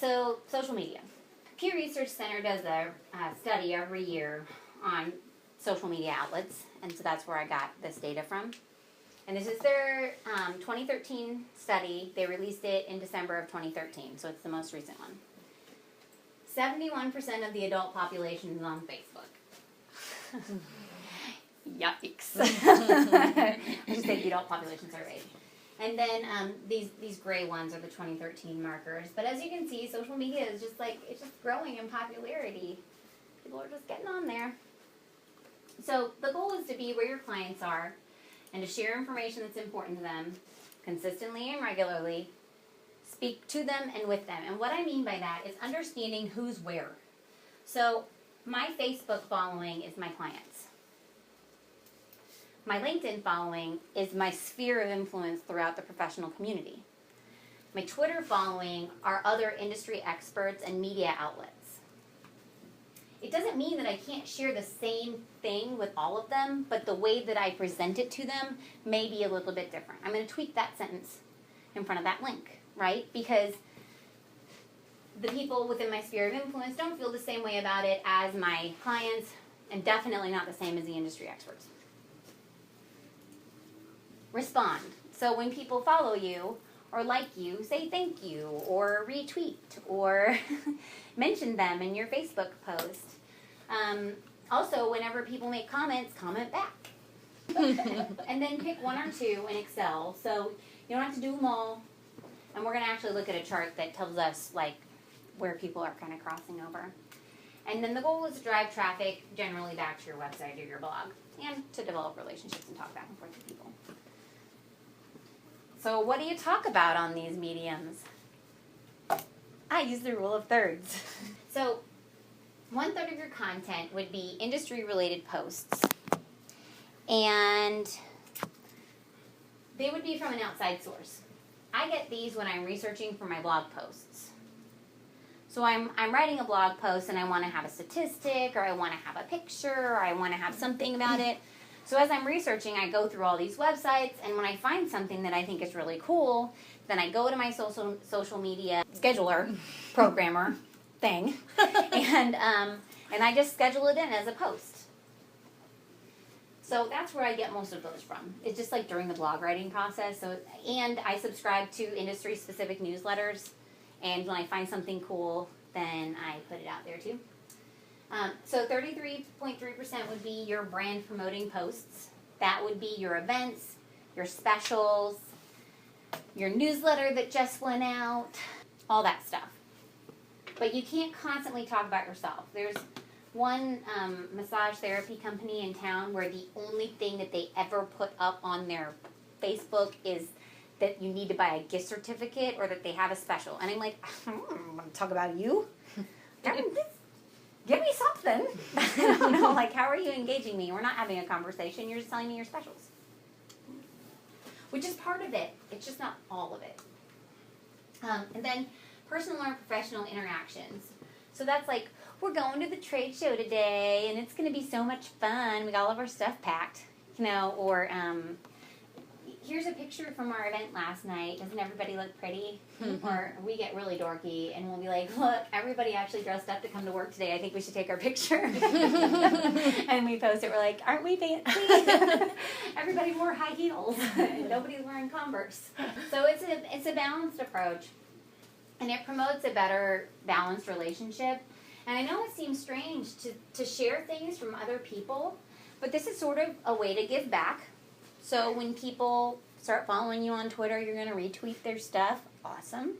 so social media. Pew Research Center does a study every year on social media outlets, and so that's where I got this data from. And this is their 2013 study. They released it in December of 2013, so it's the most recent one. 71% of the adult population is on Facebook. Yikes. I just say the adult population survey. And then these gray ones are the 2013 markers. But as you can see, social media is just like, it's just growing in popularity. People are just getting on there. So the goal is to be where your clients are and to share information that's important to them consistently and regularly. Speak to them and with them. And what I mean by that is understanding who's where. So my Facebook following is my clients. My LinkedIn following is my sphere of influence throughout the professional community. My Twitter following are other industry experts and media outlets. It doesn't mean that I can't share the same thing with all of them, but the way that I present it to them may be a little bit different. I'm going to tweak that sentence in front of that link, right? Because the people within my sphere of influence don't feel the same way about it as my clients, and definitely not the same as the industry experts. Respond. So when people follow you or like you, say thank you or retweet or mention them in your Facebook post. Also, whenever people make comments, comment back. And then pick one or two in Excel. So you don't have to do them all. And we're going to actually look at a chart that tells us like where people are kind of crossing over. And then the goal is to drive traffic generally back to your website or your blog and to develop relationships and talk back and forth with people. So what do you talk about on these mediums? I use the rule of thirds. So 1/3 of your content would be industry-related posts. And they would be from an outside source. I get these when I'm researching for my blog posts. So I'm writing a blog post and I want to have a statistic or I want to have a picture or I want to have something about it. So as I'm researching, I go through all these websites, and when I find something that I think is really cool, then I go to my social media scheduler, programmer thing, and I just schedule it in as a post. So that's where I get most of those from. It's just like during the blog writing process. And I subscribe to industry-specific newsletters, and when I find something cool, then I put it out there too. So 33.3% would be your brand promoting posts. That would be your events, your specials, your newsletter that just went out, all that stuff. But you can't constantly talk about yourself. There's one massage therapy company in town where the only thing that they ever put up on their Facebook is that you need to buy a gift certificate or that they have a special. And I'm like, I want to talk about you? Give me something. I don't know, like, how are you engaging me? We're not having a conversation. You're just telling me your specials. Which is part of it. It's just not all of it. And then personal or professional interactions. So that's like, we're going to the trade show today, and it's going to be so much fun. We got all of our stuff packed, or here's a picture from our event last night. Doesn't everybody look pretty? Mm-hmm. Or we get really dorky, and we'll be like, look, everybody actually dressed up to come to work today. I think we should take our picture. And we post it. We're like, aren't we fancy? Everybody wore high heels, and nobody's wearing Converse. So it's a balanced approach, and it promotes a better balanced relationship. And I know it seems strange to share things from other people, but this is sort of a way to give back. So when people start following you on Twitter, you're going to retweet their stuff. Awesome.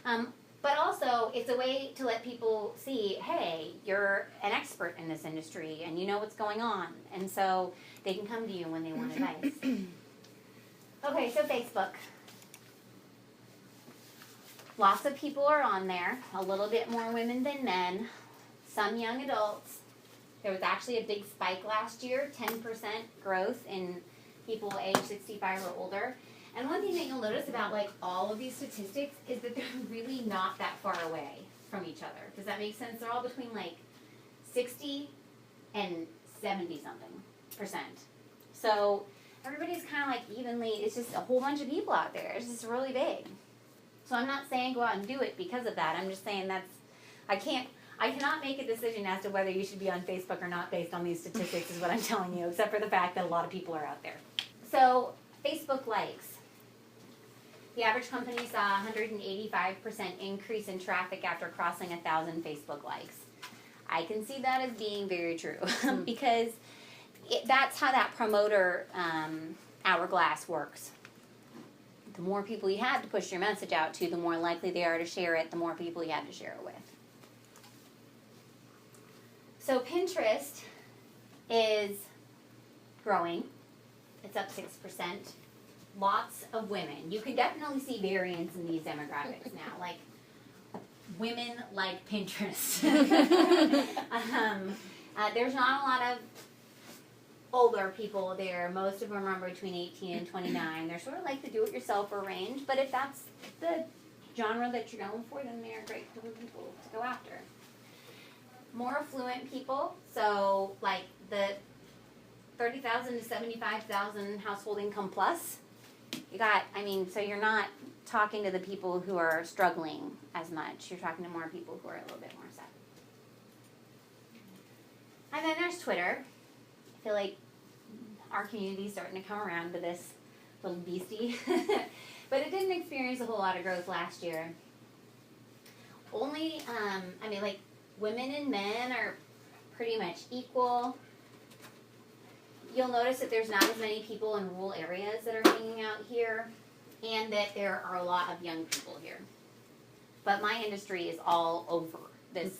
But also, it's a way to let people see, hey, you're an expert in this industry and you know what's going on. And so they can come to you when they want advice. Okay, so Facebook. Lots of people are on there. A little bit more women than men. Some young adults. There was actually a big spike last year, 10% growth in people age 65 or older. And one thing that you'll notice about like all of these statistics is that they're really not that far away from each other. Does that make sense? They're all between like 60 and 70-something%. So everybody's kind of like evenly, it's just a whole bunch of people out there. It's just really big. So I'm not saying go out and do it because of that. I'm just saying I cannot make a decision as to whether you should be on Facebook or not based on these statistics is what I'm telling you, except for the fact that a lot of people are out there. So Facebook likes. The average company saw a 185% increase in traffic after crossing 1,000 Facebook likes. I can see that as being very true because that's how that promoter hourglass works. The more people you have to push your message out to, the more likely they are to share it, the more people you have to share it with. So Pinterest is growing. It's up 6%. Lots of women. You can definitely see variance in these demographics now. Like, women like Pinterest. There's not a lot of older people there. Most of them are between 18 and 29. They're sort of like the do-it-yourselfer range, but if that's the genre that you're going for, then they're great people to go after. More affluent people, so like the 30,000 to 75,000 household income plus. So you're not talking to the people who are struggling as much. You're talking to more people who are a little bit more set. And then there's Twitter. I feel like our community is starting to come around to this little beastie. But it didn't experience a whole lot of growth last year. Only, women and men are pretty much equal. You'll notice that there's not as many people in rural areas that are hanging out here, and that there are a lot of young people here. But my industry is all over this,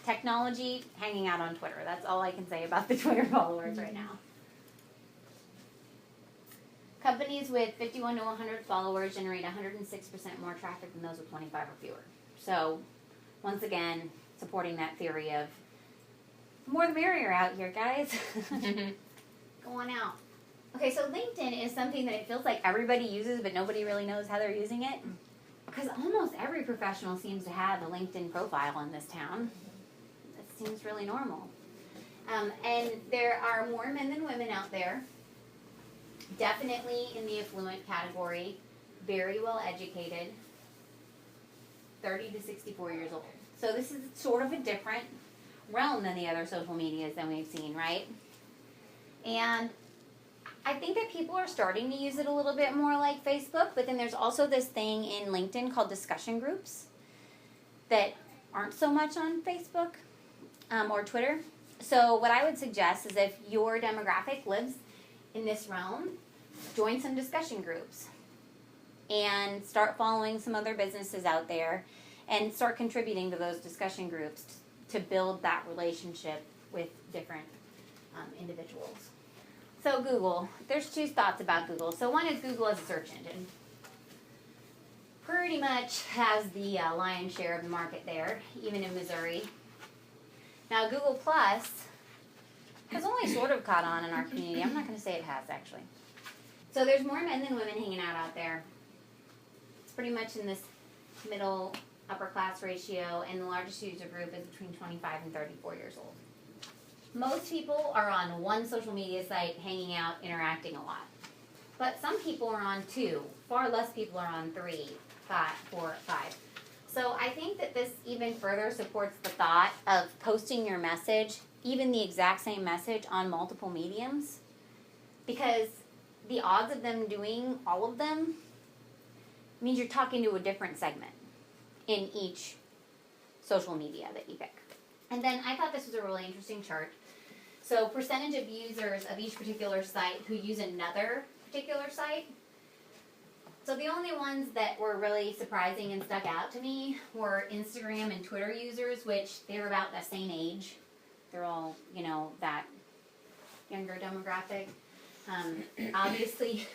technology hanging out on Twitter. That's all I can say about the Twitter followers right now. Companies with 51 to 100 followers generate 106% more traffic than those with 25 or fewer. So, once again, supporting that theory of more the merrier out here, guys. Go on out. Okay, so LinkedIn is something that it feels like everybody uses, but nobody really knows how they're using it. Because almost every professional seems to have a LinkedIn profile in this town. It seems really normal. And there are more men than women out there. Definitely in the affluent category. Very well educated. 30 to 64 years old. So this is sort of a different realm than the other social medias that we've seen, right? And I think that people are starting to use it a little bit more like Facebook, but then there's also this thing in LinkedIn called discussion groups that aren't so much on Facebook or Twitter. So what I would suggest is if your demographic lives in this realm, join some discussion groups and start following some other businesses out there and start contributing to those discussion groups to build that relationship with different individuals. So Google, there's two thoughts about Google. So one is Google as a search engine. Pretty much has the lion's share of the market there, even in Missouri. Now Google Plus has only sort of caught on in our community. I'm not going to say it has, actually. So there's more men than women hanging out there. It's pretty much in this middle upper class ratio, and the largest user group is between 25 and 34 years old. Most people are on one social media site, hanging out, interacting a lot. But some people are on two. Far less people are on 3, 5, 4, 5. So I think that this even further supports the thought of posting your message, even the exact same message, on multiple mediums. Because the odds of them doing all of them means you're talking to a different segment in each social media that you pick. And then I thought this was a really interesting chart. So percentage of users of each particular site who use another particular site. So the only ones that were really surprising and stuck out to me were Instagram and Twitter users, which they're about the same age. They're all, that younger demographic. Obviously,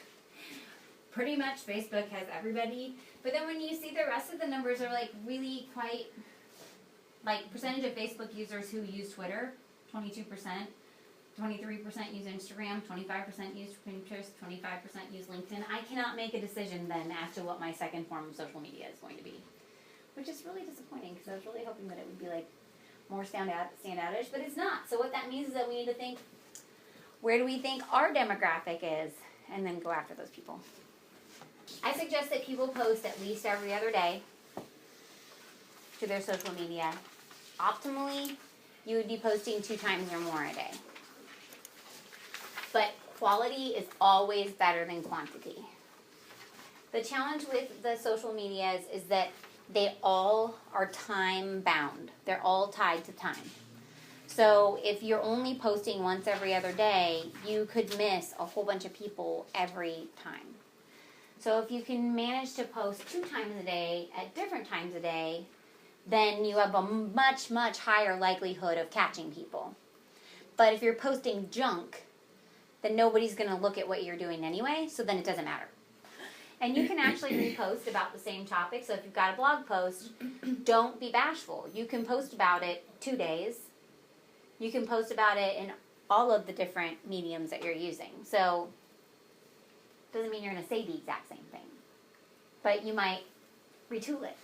pretty much Facebook has everybody. But then when you see the rest of the numbers are really quite, percentage of Facebook users who use Twitter, 22%. 23% use Instagram, 25% use Pinterest, 25% use LinkedIn. I cannot make a decision then as to what my second form of social media is going to be, which is really disappointing because I was really hoping that it would be more standoutish, but it's not. So what that means is that we need to think, where do we think our demographic is, and then go after those people. I suggest that people post at least every other day to their social media. Optimally, you would be posting 2 times or more a day. But quality is always better than quantity. The challenge with the social medias is that they all are time bound. They're all tied to time. So if you're only posting once every other day, you could miss a whole bunch of people every time. So if you can manage to post 2 times a day at different times a day, then you have a much, much higher likelihood of catching people. But if you're posting junk, then nobody's going to look at what you're doing anyway, so then it doesn't matter. And you can actually repost about the same topic. So if you've got a blog post, don't be bashful. You can post about it 2 days. You can post about it in all of the different mediums that you're using. So doesn't mean you're going to say the exact same thing. But you might retool it.